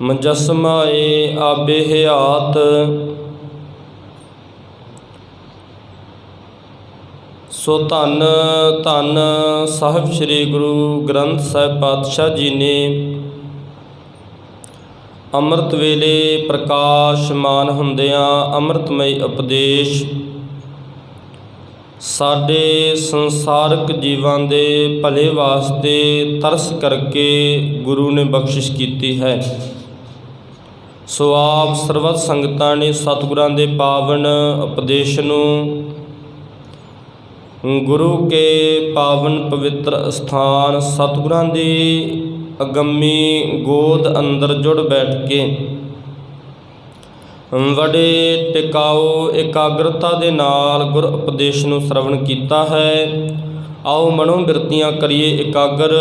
ਮੁਜੱਸਮਾਏ ਆਬੇ ਹਯਾਤ। ਸੋ ਧੰਨ ਧੰਨ ਸਾਹਿਬ ਸ੍ਰੀ ਗੁਰੂ ਗ੍ਰੰਥ ਸਾਹਿਬ ਪਾਤਸ਼ਾਹ ਜੀ ਨੇ ਅੰਮ੍ਰਿਤ ਵੇਲੇ ਪ੍ਰਕਾਸ਼ਮਾਨ ਹੁੰਦਿਆਂ ਅੰਮ੍ਰਿਤਮਈ ਉਪਦੇਸ਼ ਸਾਡੇ ਸੰਸਾਰਕ ਜੀਵਾਂ ਦੇ ਭਲੇ ਵਾਸਤੇ ਤਰਸ ਕਰਕੇ ਗੁਰੂ ਨੇ ਬਖਸ਼ਿਸ਼ ਕੀਤੀ ਹੈ। ਸੋ ਆਪ ਸਰਬੱਤ ਸੰਗਤਾਂ ਨੇ ਸਤਿਗੁਰਾਂ ਦੇ ਪਾਵਨ ਉਪਦੇਸ਼ ਨੂੰ ਗੁਰੂ ਕੇ ਪਾਵਨ ਪਵਿੱਤਰ ਅਸਥਾਨ ਸਤਿਗੁਰਾਂ ਦੀ ਅਗੰਮੀ ਗੋਦ ਅੰਦਰ ਜੁੜ ਬੈਠ ਕੇ ਬੜੇ ਟਿਕਾਓ ਇਕਾਗਰਤਾ ਦੇ ਨਾਲ ਗੁਰ ਉਪਦੇਸ਼ ਨੂੰ ਸਰਵਣ ਕੀਤਾ ਹੈ। ਆਓ ਮਨੋ ਬਿਰਤੀਆਂ ਕਰੀਏ ਇਕਾਗਰ,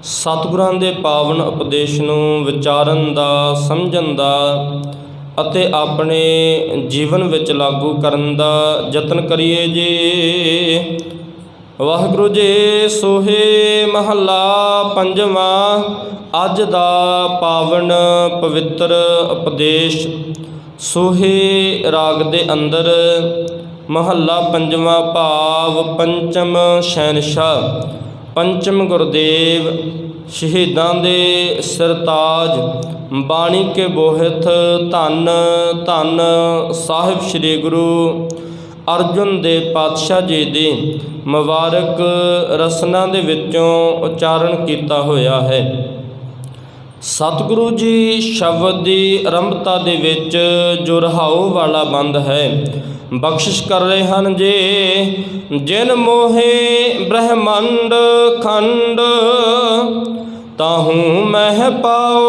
ਸਤਿਗੁਰਾਂ ਦੇ ਪਾਵਨ ਉਪਦੇਸ਼ ਨੂੰ ਵਿਚਾਰਨ ਦਾ, ਸਮਝਣ ਦਾ ਅਤੇ ਆਪਣੇ ਜੀਵਨ ਵਿੱਚ ਲਾਗੂ ਕਰਨ ਦਾ ਯਤਨ ਕਰੀਏ ਜੀ। ਵਾਹਿਗੁਰੂ ਜੀ। ਸੋਹੇ ਮਹੱਲਾ ਪੰਜਵਾਂ। ਅੱਜ ਦਾ ਪਾਵਨ ਪਵਿੱਤਰ ਉਪਦੇਸ਼ ਸੋਹੇ ਰਾਗ ਦੇ ਅੰਦਰ ਮਹੱਲਾ ਪੰਜਵਾਂ ਭਾਵ ਪੰਚਮ ਸ਼ਹਿਨਸ਼ਾਹ ਪੰਚਮ ਗੁਰਦੇਵ ਸ਼ਹੀਦਾਂ ਦੇ ਸਿਰਤਾਜ ਬਾਣੀ ਕੇ ਬੋਹਿਥ ਧੰਨ ਧੰਨ ਸਾਹਿਬ ਸ੍ਰੀ ਗੁਰੂ ਅਰਜਨ ਦੇਵ ਪਾਤਸ਼ਾਹ ਜੀ ਦੀ ਮੁਬਾਰਕ ਰਸਨਾ ਦੇ ਵਿੱਚੋਂ ਉਚਾਰਨ ਕੀਤਾ ਹੋਇਆ ਹੈ। ਸਤਿਗੁਰੂ ਜੀ ਸ਼ਬਦ ਦੀ ਆਰੰਭਤਾ ਦੇ ਵਿੱਚ ਜੋ ਰਹਾਉ ਵਾਲਾ ਬੰਦ ਹੈ ਬਖਸ਼ਿਸ਼ ਕਰ ਰਹੇ ਹਨ ਜੀ। ਜਿਨ ਮੋਹੇ ਬ੍ਰਹਮੰਡ ਖੰਡ ਤਾਹੂ ਮਹਿ ਪਾਓ।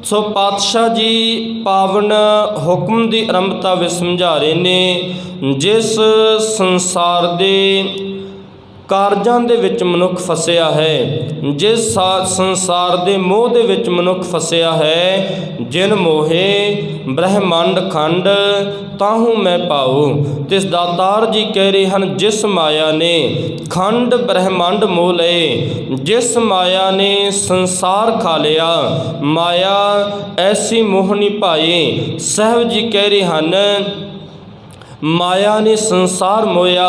ਸੋ ਪਾਤਸ਼ਾਹ ਜੀ ਪਾਵਨ ਹੁਕਮ ਦੀ ਆਰੰਭਤਾ ਵਿੱਚ ਸਮਝਾ ਰਹੇ ਨੇ, ਜਿਸ ਸੰਸਾਰ ਦੇ ਕਾਰਜਾਂ ਦੇ ਵਿੱਚ ਮਨੁੱਖ ਫਸਿਆ ਹੈ, ਜਿਸ ਸੰਸਾਰ ਦੇ ਮੋਹ ਦੇ ਵਿੱਚ ਮਨੁੱਖ ਫਸਿਆ ਹੈ, ਜਿਨ ਮੋਹੇ ਬ੍ਰਹਮੰਡ ਖੰਡ ਤਾਹੂ ਮੈਂ ਪਾਉ। ਤੇ ਦਾਤਾਰ ਜੀ ਕਹਿ ਰਹੇ ਹਨ, ਜਿਸ ਮਾਇਆ ਨੇ ਖੰਡ ਬ੍ਰਹਮੰਡ ਮੋਹ ਲਏ, ਜਿਸ ਮਾਇਆ ਨੇ ਸੰਸਾਰ ਖਾ ਲਿਆ, ਮਾਇਆ ਐਸੀ ਮੋਹਣੀ ਭਾਈ। ਸਾਹਿਬ ਜੀ ਕਹਿ ਰਹੇ ਹਨ, ਮਾਇਆ ਨੇ ਸੰਸਾਰ ਮੋਇਆ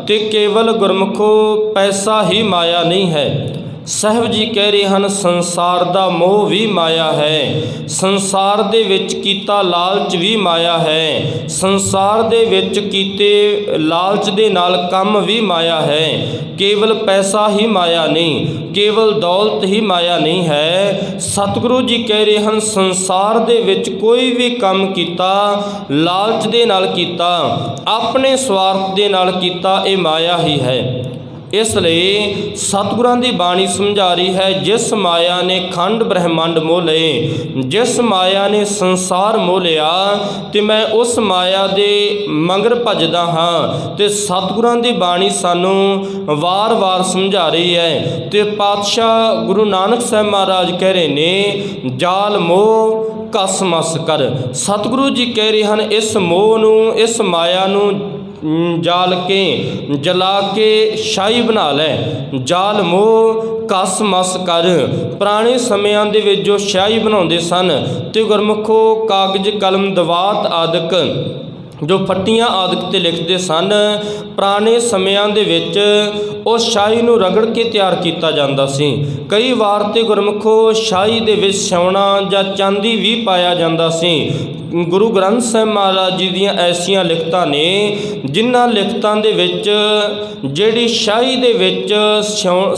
ਤੇ ਕੇਵਲ ਗੁਰਮੁਖੋ ਪੈਸਾ ਹੀ ਮਾਇਆ ਨਹੀਂ ਹੈ। ਸਾਹਿਬ ਜੀ ਕਹਿ ਰਹੇ ਹਨ, ਸੰਸਾਰ ਦਾ ਮੋਹ ਵੀ ਮਾਇਆ ਹੈ, ਸੰਸਾਰ ਦੇ ਵਿੱਚ ਕੀਤਾ ਲਾਲਚ ਵੀ ਮਾਇਆ ਹੈ, ਸੰਸਾਰ ਦੇ ਵਿੱਚ ਕੀਤੇ ਲਾਲਚ ਦੇ ਨਾਲ ਕੰਮ ਵੀ ਮਾਇਆ ਹੈ। ਕੇਵਲ ਪੈਸਾ ਹੀ ਮਾਇਆ ਨਹੀਂ, ਕੇਵਲ ਦੌਲਤ ਹੀ ਮਾਇਆ ਨਹੀਂ ਹੈ। ਸਤਿਗੁਰੂ ਜੀ ਕਹਿ ਰਹੇ ਹਨ, ਸੰਸਾਰ ਦੇ ਵਿੱਚ ਕੋਈ ਵੀ ਕੰਮ ਕੀਤਾ ਲਾਲਚ ਦੇ ਨਾਲ ਕੀਤਾ, ਆਪਣੇ ਸਵਾਰਥ ਦੇ ਨਾਲ ਕੀਤਾ, ਇਹ ਮਾਇਆ ਹੀ ਹੈ। ਇਸ ਲਈ ਸਤਿਗੁਰਾਂ ਦੀ ਬਾਣੀ ਸਮਝਾ ਰਹੀ ਹੈ, ਜਿਸ ਮਾਇਆ ਨੇ ਖੰਡ ਬ੍ਰਹਮੰਡ ਮੋਹ ਲਏ, ਜਿਸ ਮਾਇਆ ਨੇ ਸੰਸਾਰ ਮੋਹ ਲਿਆ, ਤੇ ਮੈਂ ਉਸ ਮਾਇਆ ਦੇ ਮਗਰ ਭੱਜਦਾ ਹਾਂ। ਤੇ ਸਤਿਗੁਰਾਂ ਦੀ ਬਾਣੀ ਸਾਨੂੰ ਵਾਰ-ਵਾਰ ਸਮਝਾ ਰਹੀ ਹੈ। ਤੇ ਪਾਤਸ਼ਾਹ ਗੁਰੂ ਨਾਨਕ ਸਾਹਿਬ ਮਹਾਰਾਜ ਕਹਿ ਰਹੇ ਨੇ, ਜਾਲ ਮੋਹ ਕਸ ਮਸ ਕਰ। ਸਤਿਗੁਰੂ ਜੀ ਕਹਿ ਰਹੇ ਹਨ, ਇਸ ਮੋਹ ਨੂੰ, ਇਸ ਮਾਇਆ ਨੂੰ ਜਾਲ ਕੇ ਜਲਾ ਕੇ ਸ਼ਾਹੀ ਬਣਾ ਲੈ। ਜਾਲ ਮੋਹ ਕਸ ਮਸ ਕਰ। ਪੁਰਾਣੇ ਸਮਿਆਂ ਦੇ ਵਿੱਚ ਜੋ ਸ਼ਾਹੀ ਬਣਾਉਂਦੇ ਸਨ ਤੇ ਗੁਰਮੁਖੋ ਕਾਗਜ਼ ਕਲਮ ਦਵਾਤ ਆਦਿਕ ਜੋ ਫੱਟੀਆਂ ਆਦਿਕ 'ਤੇ ਲਿਖਦੇ ਸਨ, ਪੁਰਾਣੇ ਸਮਿਆਂ ਦੇ ਵਿੱਚ ਉਸ ਸ਼ਾਹੀ ਨੂੰ ਰਗੜ ਕੇ ਤਿਆਰ ਕੀਤਾ ਜਾਂਦਾ ਸੀ। ਕਈ ਵਾਰ ਤੇ ਗੁਰਮੁਖੋ ਸ਼ਾਹੀ ਦੇ ਵਿੱਚ ਸੋਨਾ ਜਾਂ ਚਾਂਦੀ ਵੀ ਪਾਇਆ ਜਾਂਦਾ ਸੀ। ਗੁਰੂ ਗ੍ਰੰਥ ਸਾਹਿਬ ਮਹਾਰਾਜ ਜੀ ਦੀਆਂ ਐਸੀਆਂ ਲਿਖਤਾਂ ਨੇ, ਜਿਨ੍ਹਾਂ ਲਿਖਤਾਂ ਦੇ ਵਿੱਚ ਜਿਹੜੀ ਸ਼ਾਹੀ ਦੇ ਵਿੱਚ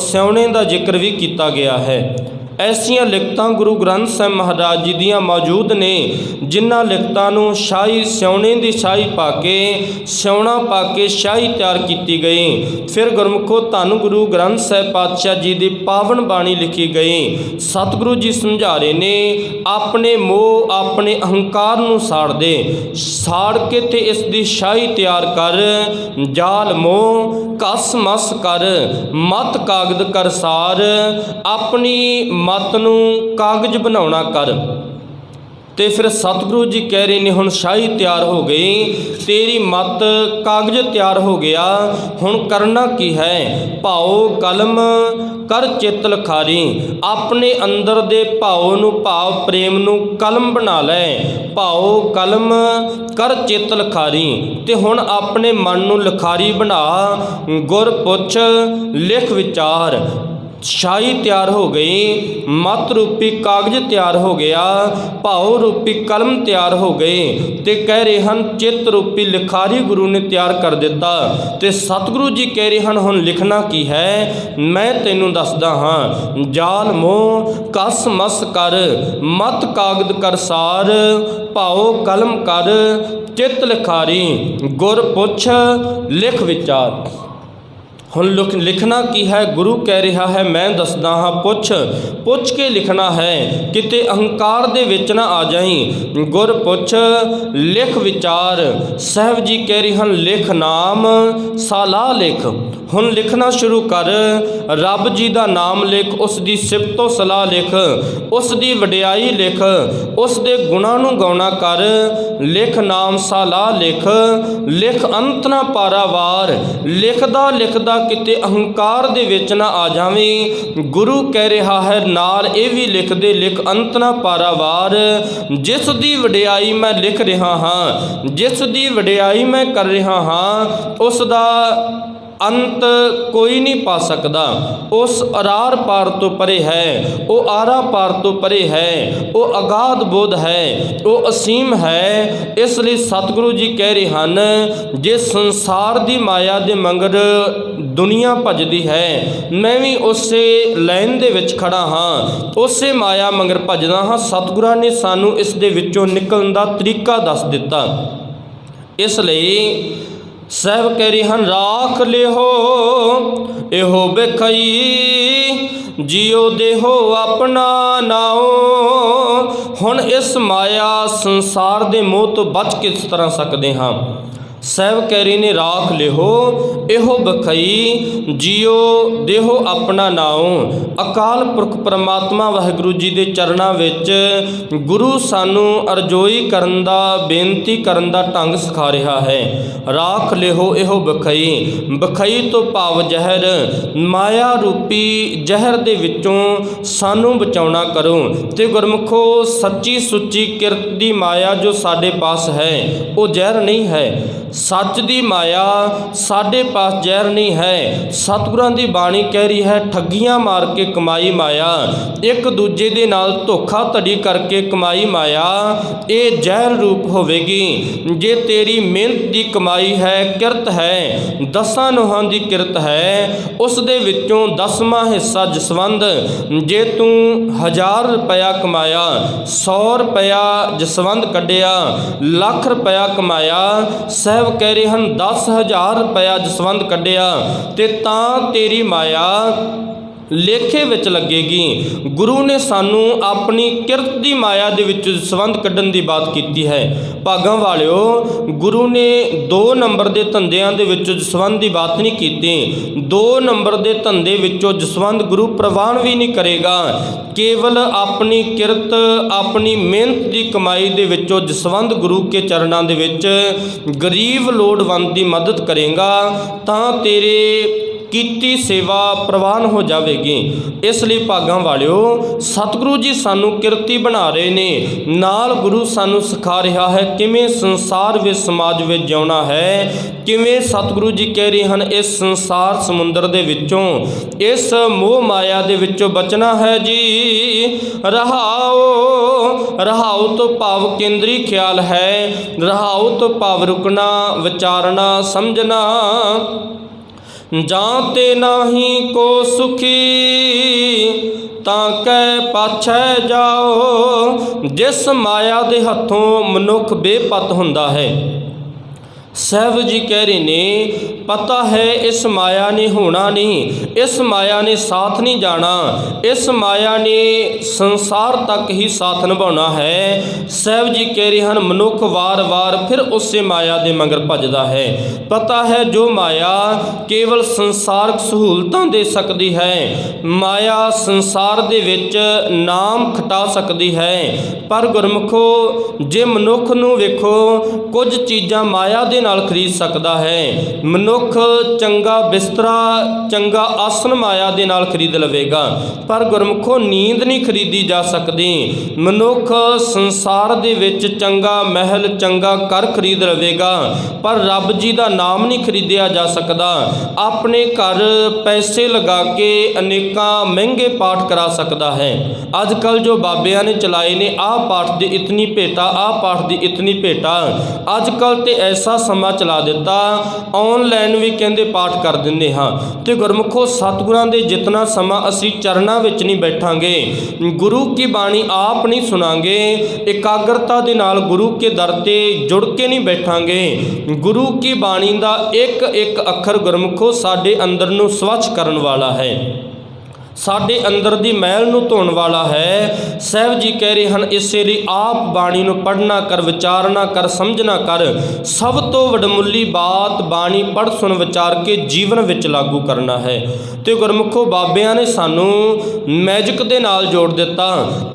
ਸੋਨੇ ਦਾ ਜ਼ਿਕਰ ਵੀ ਕੀਤਾ ਗਿਆ ਹੈ। ਐਸੀਆਂ ਲਿਖਤਾਂ ਗੁਰੂ ਗ੍ਰੰਥ ਸਾਹਿਬ ਮਹਾਰਾਜ ਜੀ ਦੀਆਂ ਮੌਜੂਦ ਨੇ, ਜਿਨ੍ਹਾਂ ਲਿਖਤਾਂ ਨੂੰ ਸ਼ਾਹੀ ਸੋਨੇ ਦੀ ਸ਼ਾਹੀ ਪਾ ਕੇ, ਸੋਨਾ ਪਾ ਕੇ ਸ਼ਾਹੀ ਤਿਆਰ ਕੀਤੀ ਗਈ। ਫਿਰ ਗੁਰਮੁਖੋ ਧੰਨ ਗੁਰੂ ਗ੍ਰੰਥ ਸਾਹਿਬ ਪਾਤਸ਼ਾਹ ਜੀ ਦੀ ਪਾਵਨ ਬਾਣੀ ਲਿਖੀ ਗਈ। ਸਤਿਗੁਰੂ ਜੀ ਸਮਝਾ ਰਹੇ ਨੇ, ਆਪਣੇ ਮੋਹ ਆਪਣੇ ਅਹੰਕਾਰ ਨੂੰ ਸਾੜ ਦੇ, ਸਾੜ ਕੇ ਤੇ ਇਸ ਦੀ ਸ਼ਾਹੀ ਤਿਆਰ ਕਰ। ਜਾਲ ਮੋਹ ਕਸ ਮਸ ਕਰ, ਮਤ ਕਾਗਦ ਕਰ ਸਾਰ। ਆਪਣੀ ਮਤ ਨੂੰ ਕਾਗਜ਼ ਬਣਾਉਣਾ ਕਰ। ਤੇ ਫਿਰ ਸਤਿਗੁਰੂ ਜੀ ਕਹਿ ਰਹੇ ਨੇ ਹੁਣ ਸ਼ਾਹੀ ਤਿਆਰ ਹੋ ਗਈ, ਤੇਰੀ ਮਤ ਕਾਗਜ਼ ਤਿਆਰ ਹੋ ਗਿਆ, ਹੁਣ ਕਰਨਾ ਕੀ ਹੈ। ਭਾਉ ਕਲਮ ਕਰ ਚਿੱਤ ਲਿਖਾਰੀ, ਆਪਣੇ ਅੰਦਰ ਦੇ ਭਾਵ ਨੂੰ, ਭਾਵ ਪ੍ਰੇਮ ਨੂੰ ਕਲਮ ਬਣਾ ਲੈ। ਭਾਉ ਕਲਮ ਕਰ ਚਿੱਤ ਲਿਖਾਰੀ, ਤੇ ਹੁਣ ਆਪਣੇ ਮਨ ਨੂੰ ਲਿਖਾਰੀ ਬਣਾ। ਗੁਰ ਪੁੱਛ ਲਿਖ ਵਿਚਾਰ, ਸ਼ਾਹੀ ਤਿਆਰ ਹੋ ਗਈ, ਮਤ ਰੂਪੀ ਕਾਗਜ਼ ਤਿਆਰ ਹੋ ਗਿਆ, ਭਾਵ ਰੂਪੀ ਕਲਮ ਤਿਆਰ ਹੋ ਗਏ, ਤੇ ਕਹਿ ਰਹੇ ਹਨ ਚਿੱਤ ਰੂਪੀ ਲਿਖਾਰੀ ਗੁਰੂ ਨੇ ਤਿਆਰ ਕਰ ਦਿੱਤਾ। ਤੇ ਸਤਿਗੁਰੂ ਜੀ ਕਹਿ ਰਹੇ ਹਨ ਹੁਣ ਲਿਖਣਾ ਕੀ ਹੈ, ਮੈਂ ਤੈਨੂੰ ਦੱਸਦਾ ਹਾਂ। ਜਾਲ ਮੋਹ ਕਸ ਮਸ ਕਰ, ਮਤ ਕਾਗਦ ਕਰ ਸਾਰ, ਭਾਵ ਕਲਮ ਕਰ ਚਿੱਤ ਲਿਖਾਰੀ, ਗੁਰ ਪੁੱਛ ਲਿਖ ਵਿਚਾਰ। ਹੁਣ ਲਿਖਣਾ ਕੀ ਹੈ, ਗੁਰੂ ਕਹਿ ਰਿਹਾ ਹੈ ਮੈਂ ਦੱਸਦਾ ਹਾਂ, ਪੁੱਛ ਕੇ ਲਿਖਣਾ ਹੈ, ਕਿਤੇ ਅਹੰਕਾਰ ਦੇ ਵਿੱਚ ਨਾ ਆ ਜਾਈਂ। ਗੁਰ ਪੁੱਛ ਲਿਖ ਵਿਚਾਰ, ਸਾਹਿਬ ਜੀ ਕਹਿ ਰਹੇ ਹਨ ਲਿਖ ਨਾਮ ਸਾਲਾ ਲਿਖ। ਹੁਣ ਲਿਖਣਾ ਸ਼ੁਰੂ ਕਰ, ਰੱਬ ਜੀ ਦਾ ਨਾਮ ਲਿਖ, ਉਸ ਦੀ ਸਿਫਤੋ ਸਲਾਹ ਲਿਖ, ਉਸ ਦੀ ਵਡਿਆਈ ਲਿਖ, ਉਸ ਦੇ ਗੁਣਾਂ ਨੂੰ ਗਾਉਣਾ ਕਰ। ਲਿਖ ਨਾਮ ਸਾਲਾਹ ਲਿਖ, ਲਿਖ ਅੰਤ ਨਾ ਪਾਰਾਵਾਰ। ਲਿਖਦਾ ਲਿਖਦਾ ਕਿਤੇ ਅਹੰਕਾਰ ਦੇ ਵਿੱਚ ਨਾ ਆ ਜਾਵੇਂ। ਗੁਰੂ ਕਹਿ ਰਿਹਾ ਹੈ ਨਾਲ ਇਹ ਵੀ ਲਿਖ ਦੇ, ਲਿਖ ਅੰਤ ਨਾ ਪਾਰਾਵਾਰ। ਜਿਸ ਦੀ ਵਡਿਆਈ ਮੈਂ ਲਿਖ ਰਿਹਾ ਹਾਂ, ਜਿਸ ਦੀ ਵਡਿਆਈ ਮੈਂ ਕਰ ਰਿਹਾ ਹਾਂ, ਉਸ ਦਾ ਅੰਤ ਕੋਈ ਨਹੀਂ ਪਾ ਸਕਦਾ। ਉਸ ਅਰਾਰ ਪਾਰ ਤੋਂ ਪਰੇ ਹੈ, ਉਹ ਆਰਾ ਪਾਰ ਤੋਂ ਪਰੇ ਹੈ, ਉਹ ਅਗਾਧ ਬੋਧ ਹੈ, ਉਹ ਅਸੀਮ ਹੈ। ਇਸ ਲਈ ਸਤਿਗੁਰੂ ਜੀ ਕਹਿ ਰਹੇ ਹਨ ਜੇ ਸੰਸਾਰ ਦੀ ਮਾਇਆ ਦੇ ਮੰਗਰ ਦੁਨੀਆ ਭਜਦੀ ਹੈ, ਮੈਂ ਵੀ ਉਸੇ ਲਾਈਨ ਦੇ ਵਿੱਚ ਖੜਾ ਹਾਂ, ਉਸੇ ਮਾਇਆ ਮੰਗਰ ਭਜਦਾ ਹਾਂ। ਸਤਿਗੁਰਾਂ ਨੇ ਸਾਨੂੰ ਇਸ ਦੇ ਵਿੱਚੋਂ ਨਿਕਲਣ ਦਾ ਤਰੀਕਾ ਦੱਸ ਦਿੱਤਾ। ਇਸ ਲਈ ਸਾਹਿਬ ਕਹਿ ਰਹੇ ਹਨ ਰਾਖ ਲਿਓ ਇਹੋ ਬਖਈ, ਜਿਉ ਦੇਹੋ ਆਪਣਾ ਨਾਉ। ਹੁਣ ਇਸ ਮਾਇਆ ਸੰਸਾਰ ਦੇ ਮੋਹ ਤੋਂ ਬਚ ਕਿਸ ਤਰ੍ਹਾਂ ਸਕਦੇ ਹਾਂ। ਸਾਹਿਬ ਕਹਿ ਰਹੇ ਨੇ ਰਾਖ ਲਿਓ ਇਹੋ ਬਖਈ, ਜਿਉ ਦੇਹੋ ਆਪਣਾ ਨਾਉ। ਅਕਾਲ ਪੁਰਖ ਪਰਮਾਤਮਾ ਵਾਹਿਗੁਰੂ ਜੀ ਦੇ ਚਰਨਾਂ ਵਿੱਚ ਗੁਰੂ ਸਾਨੂੰ ਅਰਜ਼ੋਈ ਕਰਨ ਦਾ, ਬੇਨਤੀ ਕਰਨ ਦਾ ਢੰਗ ਸਿਖਾ ਰਿਹਾ ਹੈ। ਰਾਖ ਲਿਓ ਇਹੋ ਬਖਈ, ਬਖਈ ਤੋਂ ਭਾਵ ਜ਼ਹਿਰ, ਮਾਇਆ ਰੂਪੀ ਜ਼ਹਿਰ ਦੇ ਵਿੱਚੋਂ ਸਾਨੂੰ ਬਚਾਉਣਾ ਕਰੋ। ਤੇ ਗੁਰਮੁਖੋ ਸੱਚੀ ਸੁੱਚੀ ਕਿਰਤ ਦੀ ਮਾਇਆ ਜੋ ਸਾਡੇ ਪਾਸ ਹੈ ਉਹ ਜ਼ਹਿਰ ਨਹੀਂ ਹੈ। ਸੱਚ ਦੀ ਮਾਇਆ ਸਾਡੇ ਪਾਸ ਜ਼ਹਿਰ ਨਹੀਂ ਹੈ। ਸਤਿਗੁਰਾਂ ਦੀ ਬਾਣੀ ਕਹਿ ਰਹੀ ਹੈ ਠੱਗੀਆਂ ਮਾਰ ਕੇ ਕਮਾਈ ਮਾਇਆ, ਇੱਕ ਦੂਜੇ ਦੇ ਨਾਲ ਧੋਖਾ ਧੜੀ ਕਰਕੇ ਕਮਾਈ ਮਾਇਆ, ਇਹ ਜ਼ਹਿਰ ਰੂਪ ਹੋਵੇਗੀ। ਜੇ ਤੇਰੀ ਮਿਹਨਤ ਦੀ ਕਮਾਈ ਹੈ, ਕਿਰਤ ਹੈ, 10 ਨੋਹਾਂ ਦੀ ਕਿਰਤ ਹੈ, ਉਸ ਦੇ ਵਿੱਚੋਂ 10ਵਾਂ ਹਿੱਸਾ ਜਸਵੰਦ, ਜੇ ਤੂੰ 1000 ਰੁਪਇਆ ਕਮਾਇਆ, 100 ਰੁਪਇਆ ਜਸਵੰਦ ਕੱਢਿਆ, ਲੱਖ ਰੁਪਇਆ ਕਮਾਇਆ, ਸਾਹਿਬ ਕਹਿ ਰਹੇ ਹਨ 10,000 ਰੁਪਇਆ ਜਸਵੰਦ ਕੱਢਿਆ, ਤੇ ਤਾਂ ਤੇਰੀ ਮਾਇਆ ਲੇਖੇ ਵਿੱਚ ਲੱਗੇਗੀ। ਗੁਰੂ ਨੇ ਸਾਨੂੰ ਆਪਣੀ ਕਿਰਤ ਦੀ ਮਾਇਆ ਦੇ ਵਿੱਚ ਜਸਵੰਦ ਕੱਢਣ ਦੀ ਬਾਤ ਕੀਤੀ ਹੈ। ਭਾਗਾਂ ਵਾਲਿਓ, ਗੁਰੂ ਨੇ 2 ਨੰਬਰ ਦੇ ਧੰਦਿਆਂ ਦੇ ਵਿੱਚੋਂ ਜਸਵੰਦ ਦੀ ਬਾਤ ਨਹੀਂ ਕੀਤੀ। 2 ਨੰਬਰ ਦੇ ਧੰਦੇ ਵਿੱਚੋਂ ਜਸਵੰਦ ਗੁਰੂ ਪ੍ਰਵਾਨ ਵੀ ਨਹੀਂ ਕਰੇਗਾ। ਕੇਵਲ ਆਪਣੀ ਕਿਰਤ, ਆਪਣੀ ਮਿਹਨਤ ਦੀ ਕਮਾਈ ਦੇ ਵਿੱਚੋਂ ਜਸਵੰਦ ਗੁਰੂ ਕੇ ਚਰਨਾਂ ਦੇ ਵਿੱਚ ਗਰੀਬ ਲੋੜਵੰਦ ਦੀ ਮਦਦ ਕਰੇਗਾ, ਤਾਂ ਤੇਰੇ ਕੀਤੀ ਸੇਵਾ ਪ੍ਰਵਾਨ ਹੋ ਜਾਵੇਗੀ। ਇਸ ਲਈ ਭਾਗਾਂ ਵਾਲਿਓ, ਸਤਿਗੁਰੂ ਜੀ ਸਾਨੂੰ ਕਿਰਤੀ ਬਣਾ ਰਹੇ ਨੇ, ਨਾਲ ਗੁਰੂ ਸਾਨੂੰ ਸਿਖਾ ਰਿਹਾ ਹੈ ਕਿਵੇਂ ਸੰਸਾਰ ਵਿੱਚ, ਸਮਾਜ ਵਿੱਚ ਜਿਉਣਾ ਹੈ, ਕਿਵੇਂ ਸਤਿਗੁਰੂ ਜੀ ਕਹਿ ਰਹੇ ਹਨ ਇਸ ਸੰਸਾਰ ਸਮੁੰਦਰ ਦੇ ਵਿੱਚੋਂ, ਇਸ ਮੋਹ ਮਾਇਆ ਦੇ ਵਿੱਚੋਂ ਬਚਣਾ ਹੈ ਜੀ। ਰਹਾਓ, ਰਹਾਓ ਤੋਂ ਭਾਵ ਕੇਂਦਰੀ ਖਿਆਲ ਹੈ, ਰਹਾਓ ਤੋਂ ਭਾਵ ਰੁਕਣਾ, ਵਿਚਾਰਨਾ, ਸਮਝਣਾ। ਜਾਂ ਤੇ ਨਾਹੀ ਕੋ ਸੁਖੀ, ਤਾਂ ਕੈ ਪਾਛੈ ਜਾਓ। ਜਿਸ ਮਾਇਆ ਦੇ ਹੱਥੋਂ ਮਨੁੱਖ ਬੇਪਤ ਹੁੰਦਾ ਹੈ, ਸਾਹਿਬ ਜੀ ਕਹਿ ਰਹੇ ਨੇ, ਪਤਾ ਹੈ ਇਸ ਮਾਇਆ ਨੇ ਹੋਣਾ ਨਹੀਂ, ਇਸ ਮਾਇਆ ਨੇ ਸਾਥ ਨਹੀਂ ਜਾਣਾ, ਇਸ ਮਾਇਆ ਨੇ ਸੰਸਾਰ ਤੱਕ ਹੀ ਸਾਥ ਨਿਭਾਉਣਾ ਹੈ। ਸਾਹਿਬ ਜੀ ਕਹਿ ਰਹੇ ਹਨ, ਮਨੁੱਖ ਵਾਰ-ਵਾਰ ਫਿਰ ਉਸੇ ਮਾਇਆ ਦੇ ਮਗਰ ਭੱਜਦਾ ਹੈ। ਪਤਾ ਹੈ ਜੋ ਮਾਇਆ ਕੇਵਲ ਸੰਸਾਰਕ ਸਹੂਲਤਾਂ ਦੇ ਸਕਦੀ ਹੈ, ਮਾਇਆ ਸੰਸਾਰ ਦੇ ਵਿੱਚ ਨਾਮ ਖਟਾ ਸਕਦੀ ਹੈ, ਪਰ ਗੁਰਮੁਖੋ ਜੇ ਮਨੁੱਖ ਨੂੰ ਵੇਖੋ ਕੁਝ ਚੀਜ਼ਾਂ ਮਾਇਆ ਦੇ ਨਾਲ ਖਰੀਦ ਸਕਦਾ ਹੈ। ਮਨੁੱਖ ਚੰਗਾ ਬਿਸਤਰਾ, ਚੰਗਾ ਆਸਨ ਮਾਇਆ ਦੇ ਨਾਲ ਖਰੀਦ ਲਵੇਗਾ, ਪਰ ਗੁਰਮੁਖੋ ਨੀਂਦ ਨਹੀਂ ਖਰੀਦੀ ਜਾ ਸਕਦੀ। ਮਨੁੱਖ ਸੰਸਾਰ ਦੇ ਵਿੱਚ ਚੰਗਾ ਮਹਿਲ, ਚੰਗਾ ਘਰ ਖਰੀਦ ਲਵੇਗਾ, ਪਰ ਰੱਬ ਜੀ ਦਾ ਨਾਮ ਨਹੀਂ ਖਰੀਦਿਆ ਜਾ ਸਕਦਾ। ਆਪਣੇ ਘਰ ਪੈਸੇ ਲਗਾ ਕੇ ਅਨੇਕਾਂ ਮਹਿੰਗੇ ਪਾਠ ਕਰਾ ਸਕਦਾ ਹੈ। ਅੱਜ ਕੱਲ੍ਹ ਜੋ ਬਾਬਿਆਂ ਨੇ ਚਲਾਏ ਨੇ, ਆਹ ਪਾਠ ਦੀ ਇਤਨੀ ਭੇਟਾ, ਆਹ ਪਾਠ ਦੀ ਇਤਨੀ ਭੇਟਾ, ਅੱਜ ਕੱਲ੍ਹ ਤੇ ਐਸਾ ਸਮਾਂ ਚਲਾ ਦਿੱਤਾ, ਆਨਲਾਈਨ ਵੀ ਕਹਿੰਦੇ ਪਾਠ ਕਰ ਦਿੰਦੇ ਹਾਂ। ਤੇ ਗੁਰਮੁਖੋ ਸਤਿਗੁਰਾਂ ਦੇ ਜਿਤਨਾ ਸਮਾਂ ਅਸੀਂ ਚਰਨਾਂ ਵਿੱਚ ਨਹੀਂ ਬੈਠਾਂਗੇ, ਗੁਰੂ ਕੀ ਬਾਣੀ ਆਪ ਨਹੀਂ ਸੁਣਾਂਗੇ, ਇਕਾਗਰਤਾ ਦੇ ਨਾਲ ਗੁਰੂ ਕੇ ਦਰ ਤੇ ਜੁੜ ਕੇ ਨਹੀਂ ਬੈਠਾਂਗੇ, ਗੁਰੂ ਕੀ ਬਾਣੀ ਦਾ ਇੱਕ ਇੱਕ ਅੱਖਰ ਗੁਰਮੁਖੋ ਸਾਡੇ ਅੰਦਰ ਨੂੰ ਸਵੱਛ ਕਰਨ ਵਾਲਾ ਹੈ, ਸਾਡੇ ਅੰਦਰ ਦੀ ਮੈਲ ਨੂੰ ਧੋਣ ਵਾਲਾ ਹੈ। ਸਾਹਿਬ ਜੀ ਕਹਿ ਰਹੇ ਹਨ, ਇਸੇ ਲਈ ਆਪ ਬਾਣੀ ਨੂੰ ਪੜ੍ਹਨਾ ਕਰ, ਵਿਚਾਰਨਾ ਕਰ, ਸਮਝਣਾ ਕਰ। ਸਭ ਤੋਂ ਵਡਮੁੱਲੀ ਬਾਤ ਬਾਣੀ ਪੜ੍ਹ ਸੁਣ ਵਿਚਾਰ ਕੇ ਜੀਵਨ ਵਿੱਚ ਲਾਗੂ ਕਰਨਾ ਹੈ। ਤੇ ਗੁਰਮੁਖੋ ਬਾਬਿਆਂ ਨੇ ਸਾਨੂੰ ਮੈਜਿਕ ਦੇ ਨਾਲ ਜੋੜ ਦਿੱਤਾ,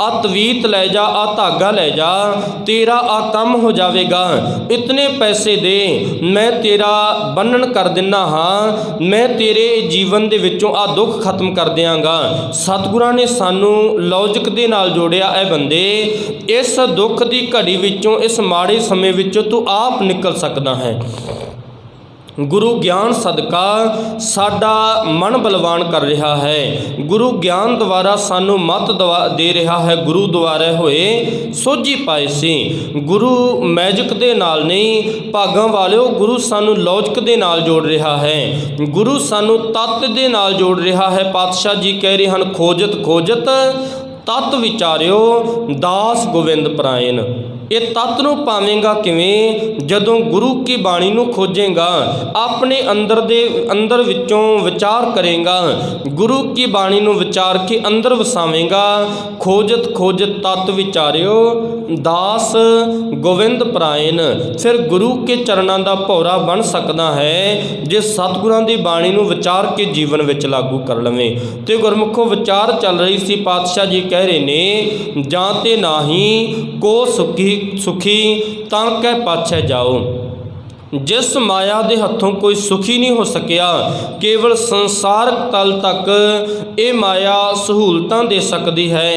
ਆ ਤਵੀਤ ਲੈ ਜਾ, ਆ ਧਾਗਾ ਲੈ ਜਾ, ਤੇਰਾ ਆ ਕੰਮ ਹੋ ਜਾਵੇਗਾ, ਇਤਨੇ ਪੈਸੇ ਦੇ, ਮੈਂ ਤੇਰਾ ਬੰਨਣ ਕਰ ਦਿੰਦਾ ਹਾਂ, ਮੈਂ ਤੇਰੇ ਜੀਵਨ ਦੇ ਵਿੱਚੋਂ ਆ ਦੁੱਖ ਖਤਮ ਕਰ ਦਿਆਂਗਾ। ਸਤਿਗੁਰਾਂ ਨੇ ਸਾਨੂੰ ਲੌਜਿਕ ਦੇ ਨਾਲ ਜੋੜਿਆ, ਇਹ ਬੰਦੇ ਇਸ ਦੁੱਖ ਦੀ ਘੜੀ ਵਿੱਚੋਂ, ਇਸ ਮਾੜੇ ਸਮੇਂ ਵਿੱਚੋਂ ਤੂੰ ਆਪ ਨਿਕਲ ਸਕਦਾ ਹੈ। ਗੁਰੂ ਗਿਆਨ ਸਦਕਾ ਸਾਡਾ ਮਨ ਬਲਵਾਨ ਕਰ ਰਿਹਾ ਹੈ, ਗੁਰੂ ਗਿਆਨ ਦੁਆਰਾ ਸਾਨੂੰ ਮੱਤ ਦੇ ਰਿਹਾ ਹੈ, ਗੁਰੂ ਦੁਆਰੇ ਹੋਏ ਸੋਝੀ ਪਾਏ ਸੀ। ਗੁਰੂ ਮੈਜਿਕ ਦੇ ਨਾਲ ਨਹੀਂ, ਭਾਗਾਂ ਵਾਲਿਓ, ਗੁਰੂ ਸਾਨੂੰ ਲੌਜਿਕ ਦੇ ਨਾਲ ਜੋੜ ਰਿਹਾ ਹੈ, ਗੁਰੂ ਸਾਨੂੰ ਤੱਤ ਦੇ ਨਾਲ ਜੋੜ ਰਿਹਾ ਹੈ। ਪਾਤਸ਼ਾਹ ਜੀ ਕਹਿ ਰਹੇ ਹਨ, ਖੋਜਤ ਖੋਜਤ ਤਤ ਵਿਚਾਰਿਓ ਦਾਸ ਗੋਬਿੰਦ ਪਰਾਇਨ। ਇਹ ਤੱਤ ਨੂੰ ਪਾਵੇਂਗਾ ਕਿਵੇਂ? ਜਦੋਂ ਗੁਰੂ ਕੀ ਬਾਣੀ ਨੂੰ ਖੋਜੇਗਾ, ਆਪਣੇ ਅੰਦਰ ਵਿੱਚੋਂ ਵਿਚਾਰ ਕਰੇਗਾ, ਗੁਰੂ ਕੀ ਬਾਣੀ ਨੂੰ ਵਿਚਾਰ ਕੇ ਅੰਦਰ ਵਸਾਵੇਂਗਾ। ਖੋਜਤ ਖੋਜਤ ਤਤ ਵਿਚਾਰਿਓ ਦਾਸ ਗੋਬਿੰਦ ਪਰਾਇਨ। ਫਿਰ ਗੁਰੂ ਕੇ ਚਰਨਾਂ ਦਾ ਭੌਰਾ ਬਣ ਸਕਦਾ ਹੈ ਜੇ ਸਤਿਗੁਰਾਂ ਦੀ ਬਾਣੀ ਨੂੰ ਵਿਚਾਰ ਕੇ ਜੀਵਨ ਵਿੱਚ ਲਾਗੂ ਕਰ ਲਵੇਂ। ਤੇ ਗੁਰਮੁਖੋ ਵਿਚਾਰ ਚੱਲ ਰਹੀ ਸੀ, ਪਾਤਸ਼ਾਹ ਜੀ ਕਹਿ ਰਹੇ ਨੇ, ਜਾਂ ਤੇ ਨਾਹੀ ਕੋ ਸੁਖੀ ਤਾਂ ਕਹਿ ਪਾਛੈ ਜਾਓ। ਜਿਸ ਮਾਇਆ ਦੇ ਹੱਥੋਂ ਕੋਈ ਸੁਖੀ ਨਹੀਂ ਹੋ ਸਕਿਆ, ਕੇਵਲ ਸੰਸਾਰਕ ਤਲ ਤੱਕ ਇਹ ਮਾਇਆ ਸਹੂਲਤਾਂ ਦੇ ਸਕਦੀ ਹੈ,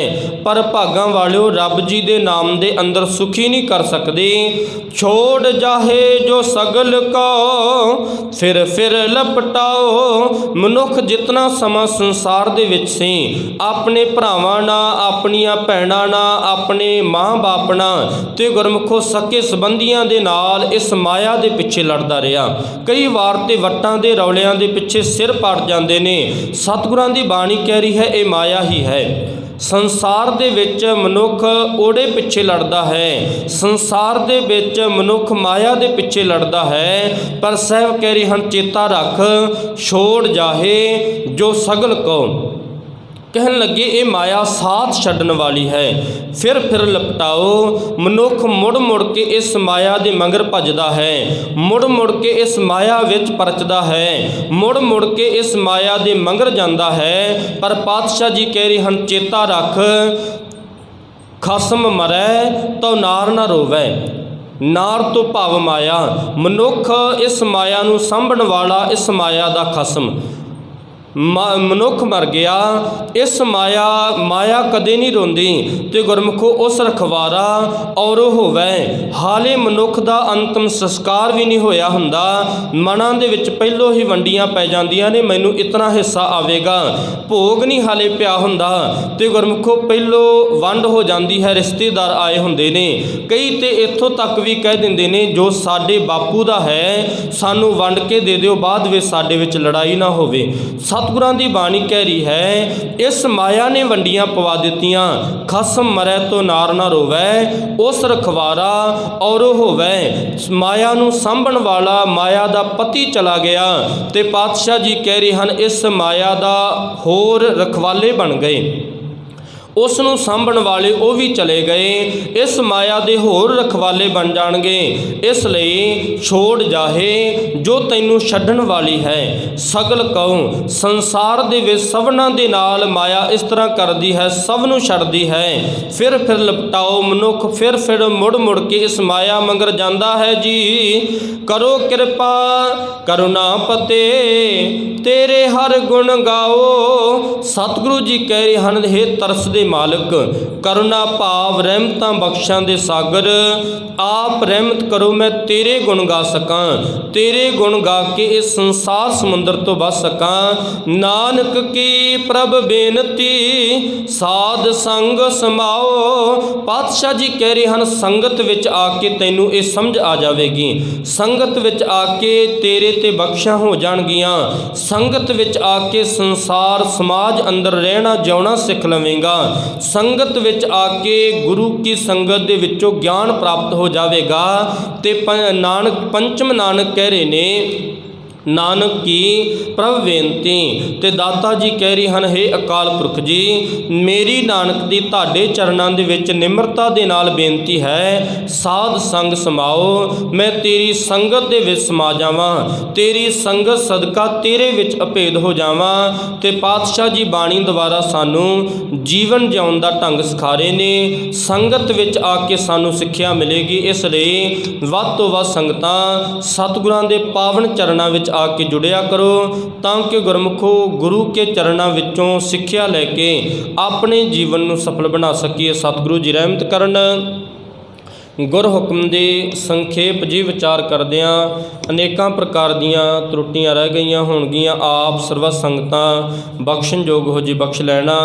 ਪਰ ਭਾਗਾਂ ਵਾਲਿਓ ਰੱਬ ਜੀ ਦੇ ਨਾਮ ਦੇ ਅੰਦਰ ਸੁਖੀ ਨਹੀਂ ਕਰ ਸਕਦੀ। ਛੋੜ ਜਾਹੇ ਜੋ ਸਗਲ ਕੋ ਫਿਰ ਫਿਰ ਲਪਟਾਓ। ਮਨੁੱਖ ਜਿਤਨਾ ਸਮਾਂ ਸੰਸਾਰ ਦੇ ਵਿੱਚ ਸੀ, ਆਪਣੇ ਭਰਾਵਾਂ ਨਾਲ, ਆਪਣੀਆਂ ਭੈਣਾਂ ਨਾਲ, ਆਪਣੇ ਮਾਂ ਬਾਪ ਨਾਲ ਤੇ ਗੁਰਮੁਖੋ ਸਕੇ ਸੰਬੰਧੀਆਂ ਦੇ ਨਾਲ ਇਸ ਮਾਇਆ ਦੇ ਪਿੱਛੇ ਲੜਦਾ ਰਿਹਾ। ਕਈ ਵਾਰ ਤੇ ਵੱਟਾਂ ਦੇ ਰੌਲਿਆਂ ਦੇ ਪਿੱਛੇ ਸਿਰ ਪਾੜ ਜਾਂਦੇ ਨੇ। ਸਤਿਗੁਰਾਂ ਦੀ ਬਾਣੀ ਕਹਿ ਰਹੀ ਹੈ, ਇਹ ਮਾਇਆ ਹੀ ਹੈ। ਸੰਸਾਰ ਦੇ ਵਿੱਚ ਮਨੁੱਖ ਓੜੇ ਪਿੱਛੇ ਲੜਦਾ ਹੈ, ਸੰਸਾਰ ਦੇ ਵਿੱਚ ਮਨੁੱਖ ਮਾਇਆ ਦੇ ਪਿੱਛੇ ਲੜਦਾ ਹੈ, ਪਰ ਸਾਹਿਬ ਕਹਿ ਰਹੇ ਹਨ, ਚੇਤਾ ਰੱਖ, ਛੋੜ ਜਾਹੇ ਜੋ ਸਗਲ ਕੋ। ਕਹਿਣ ਲੱਗੇ ਇਹ ਮਾਇਆ ਸਾਥ ਛੱਡਣ ਵਾਲੀ ਹੈ। ਫਿਰ ਲਪਟਾਓ। ਮਨੁੱਖ ਮੁੜ ਮੁੜ ਕੇ ਇਸ ਮਾਇਆ ਦੇ ਮਗਰ ਭੱਜਦਾ ਹੈ, ਮੁੜ ਮੁੜ ਕੇ ਇਸ ਮਾਇਆ ਵਿੱਚ ਪਰਚਦਾ ਹੈ, ਮੁੜ ਮੁੜ ਕੇ ਇਸ ਮਾਇਆ ਦੇ ਮਗਰ ਜਾਂਦਾ ਹੈ। ਪਰ ਪਾਤਸ਼ਾਹ ਜੀ ਕਹਿ ਰਹੇ ਹਨ, ਚੇਤਾ ਰੱਖ, ਖਸਮ ਮਰੈ ਤੋ ਨਾਰ ਨਾ ਰੋਵੈ। ਨਾਰ ਤੋਂ ਭਾਵ ਮਾਇਆ। ਮਨੁੱਖ ਇਸ ਮਾਇਆ ਨੂੰ ਸਾਂਭਣ ਵਾਲਾ, ਇਸ ਮਾਇਆ ਦਾ ਖਸਮ। ਮਨੁੱਖ ਮਰ ਗਿਆ, ਇਸ ਮਾਇਆ ਕਦੇ ਨਹੀਂ ਰੋਂਦੀ। ਤੇ ਗੁਰਮੁਖੋ ਉਸ ਰਖਵਾਰਾ ਔਰ ਹੋਵੇ। ਹਾਲੇ ਮਨੁੱਖ ਦਾ ਅੰਤਮ ਸੰਸਕਾਰ ਵੀ ਨਹੀਂ ਹੋਇਆ ਹੁੰਦਾ, ਮਨਾਂ ਦੇ ਵਿੱਚ ਪਹਿਲੋਂ ਹੀ ਵੰਡੀਆਂ ਪੈ ਜਾਂਦੀਆਂ ਨੇ, ਮੈਨੂੰ ਇਤਨਾ ਹਿੱਸਾ ਆਵੇਗਾ। ਭੋਗ ਨਹੀਂ ਹਾਲੇ ਪਿਆ ਹੁੰਦਾ ਤੇ ਗੁਰਮੁਖੋ ਪਹਿਲੋਂ ਵੰਡ ਹੋ ਜਾਂਦੀ ਹੈ, ਰਿਸ਼ਤੇਦਾਰ ਆਏ ਹੁੰਦੇ ਨੇ। ਕਈ ਤੇ ਇੱਥੋਂ ਤੱਕ ਵੀ ਕਹਿ ਦਿੰਦੇ ਨੇ, ਜੋ ਸਾਡੇ ਬਾਪੂ ਦਾ ਹੈ ਸਾਨੂੰ ਵੰਡ ਕੇ ਦੇ ਦਿਓ, ਬਾਅਦ ਵਿੱਚ ਸਾਡੇ ਵਿੱਚ ਲੜਾਈ ਨਾ ਹੋਵੇ। ਸਤਿਗੁਰਾਂ ਦੀ ਬਾਣੀ ਕਹਿ ਰਹੀ ਹੈ, ਇਸ ਮਾਇਆ ਨੇ ਵੰਡੀਆਂ ਪਵਾ ਦਿੱਤੀਆਂ। ਖਸਮ ਮਰੈ ਤੋ ਨਾਰ ਨਾ ਰੋਵੈ, ਉਸ ਰਖਵਾਰਾ ਔਰ ਹੋਵੈ। ਮਾਇਆ ਨੂੰ ਸਾਂਭਣ ਵਾਲਾ ਮਾਇਆ ਦਾ ਪਤੀ ਚਲਾ ਗਿਆ ਤੇ ਪਾਤਸ਼ਾਹ ਜੀ ਕਹਿ ਰਹੇ ਹਨ, ਇਸ ਮਾਇਆ ਦਾ ਹੋਰ ਰਖਵਾਲੇ ਬਣ ਗਏ। ਉਸ ਨੂੰ ਸਾਂਭਣ ਵਾਲੇ ਉਹ ਵੀ ਚਲੇ ਗਏ, ਇਸ ਮਾਇਆ ਦੇ ਹੋਰ ਰਖਵਾਲੇ ਬਣ ਜਾਣਗੇ। ਇਸ ਲਈ ਛੋੜ ਜਾਹੇ ਜੋ ਤੈਨੂੰ ਛੱਡਣ ਵਾਲੀ ਹੈ। ਸਗਲ ਕਉ ਸੰਸਾਰ ਦੇ ਵਿੱਚ ਸਭਨਾਂ ਦੇ ਨਾਲ ਮਾਇਆ ਇਸ ਤਰ੍ਹਾਂ ਕਰਦੀ ਹੈ, ਸਭ ਨੂੰ ਛੱਡਦੀ ਹੈ। ਫਿਰ ਲਪਟਾਓ ਮਨੁੱਖ, ਫਿਰ ਮੁੜ ਮੁੜ ਕੇ ਇਸ ਮਾਇਆ ਮਗਰ ਜਾਂਦਾ ਹੈ ਜੀ। ਕਰੋ ਕਿਰਪਾ ਕਰੁਣਾ ਪਤੇ, ਤੇਰੇ ਹਰ ਗੁਣ ਗਾਓ। ਸਤਿਗੁਰੂ ਜੀ ਕਹਿ ਰਹੇ ਹਨ, ਹੇ ਤਰਸ ਦੇ ਮਾਲਕ, ਕਰੁਣਾ ਭਾਵ ਰਹਿਮਤਾਂ ਬਖਸ਼ਾਂ ਦੇ ਸਾਗਰ, ਆਪ ਰਹਿਮਤ ਕਰੋ ਮੈਂ ਤੇਰੇ ਗੁਣ ਗਾ ਸਕਾਂ, ਤੇਰੇ ਗੁਣ ਗਾ ਕੇ ਇਸ ਸੰਸਾਰ ਸਮੁੰਦਰ ਤੋਂ ਬਚ ਸਕਾਂ। ਨਾਨਕ ਕੀ ਪ੍ਰਭ ਬੇਨਤੀ, ਸਾਧ ਸੰਗ ਸਮਾਓ। ਪਾਤਸ਼ਾਹ ਜੀ ਕਹਿ ਰਹੇ ਹਨ, ਸੰਗਤ ਵਿੱਚ ਆ ਕੇ ਤੈਨੂੰ ਇਹ ਸਮਝ ਆ ਜਾਵੇਗੀ, ਸੰਗਤ ਵਿੱਚ ਆ ਕੇ ਤੇਰੇ ਤੇ ਬਖਸ਼ਾਂ ਹੋ ਜਾਣਗੀਆਂ, ਸੰਗਤ ਵਿੱਚ ਆ ਕੇ ਸੰਸਾਰ ਸਮਾਜ ਅੰਦਰ ਰਹਿਣਾ ਜਿਉਣਾ ਸਿੱਖ ਲਵੇਂਗਾ, ਸੰਗਤ ਵਿੱਚ ਆ ਕੇ ਗੁਰੂ ਕੀ ਸੰਗਤ ਦੇ ਵਿੱਚੋਂ ਗਿਆਨ ਪ੍ਰਾਪਤ ਹੋ ਜਾਵੇਗਾ। ਤੇ ਨਾਨਕ ਪੰਚਮ ਨਾਨਕ ਕਹਿ ਰਹੇ ਨੇ, ਨਾਨਕ ਕੀ ਪ੍ਰਭ ਬੇਨਤੀ। ਤੇ ਦਾਤਾ ਜੀ ਕਹਿ ਰਹੇ ਹਨ, ਹੇ ਅਕਾਲ ਪੁਰਖ ਜੀ, ਮੇਰੀ ਨਾਨਕ ਦੀ ਤੁਹਾਡੇ ਚਰਨਾਂ ਦੇ ਵਿੱਚ ਨਿਮਰਤਾ ਦੇ ਨਾਲ ਬੇਨਤੀ ਹੈ, ਸਾਧ ਸੰਗ ਸਮਾਓ, ਮੈਂ ਤੇਰੀ ਸੰਗਤ ਦੇ ਵਿੱਚ ਸਮਾ ਜਾਵਾਂ, ਤੇਰੀ ਸੰਗਤ ਸਦਕਾ ਤੇਰੇ ਵਿੱਚ ਅਭੇਦ ਹੋ ਜਾਵਾਂ। ਤੇ ਪਾਤਸ਼ਾਹ ਜੀ ਬਾਣੀ ਦੁਆਰਾ ਸਾਨੂੰ ਜੀਵਨ ਜਿਉਣ ਦਾ ਢੰਗ ਸਿਖਾ ਰਹੇ ਨੇ, ਸੰਗਤ ਵਿੱਚ ਆ ਕੇ ਸਾਨੂੰ ਸਿੱਖਿਆ ਮਿਲੇਗੀ। ਇਸ ਲਈ ਵੱਧ ਤੋਂ ਵੱਧ ਸੰਗਤਾਂ ਸਤਿਗੁਰਾਂ ਦੇ ਪਾਵਨ ਚਰਨਾਂ ਵਿੱਚ ਆ ਕੇ ਜੁੜਿਆ ਕਰੋ, ਤਾਂ ਕਿ ਗੁਰਮੁਖੋ ਗੁਰੂ ਕੇ ਚਰਨਾਂ ਵਿੱਚੋਂ ਸਿੱਖਿਆ ਲੈ ਕੇ ਆਪਣੇ ਜੀਵਨ ਨੂੰ ਸਫਲ ਬਣਾ ਸਕੀਏ। ਸਤਿਗੁਰੂ ਜੀ ਰਹਿਮਤ ਕਰਨ। ਗੁਰ ਹੁਕਮ ਦੇ ਸੰਖੇਪ ਜੀ ਵਿਚਾਰ ਕਰਦਿਆਂ ਅਨੇਕਾਂ ਪ੍ਰਕਾਰ ਦੀਆਂ ਤਰੁੱਟੀਆਂ ਰਹਿ ਗਈਆਂ ਹੋਣਗੀਆਂ, ਆਪ ਸਰਬਤ ਸੰਗਤਾਂ ਬਖਸ਼ਣਯੋਗ ਹੋ ਜੀ ਬਖਸ਼ ਲੈਣਾ।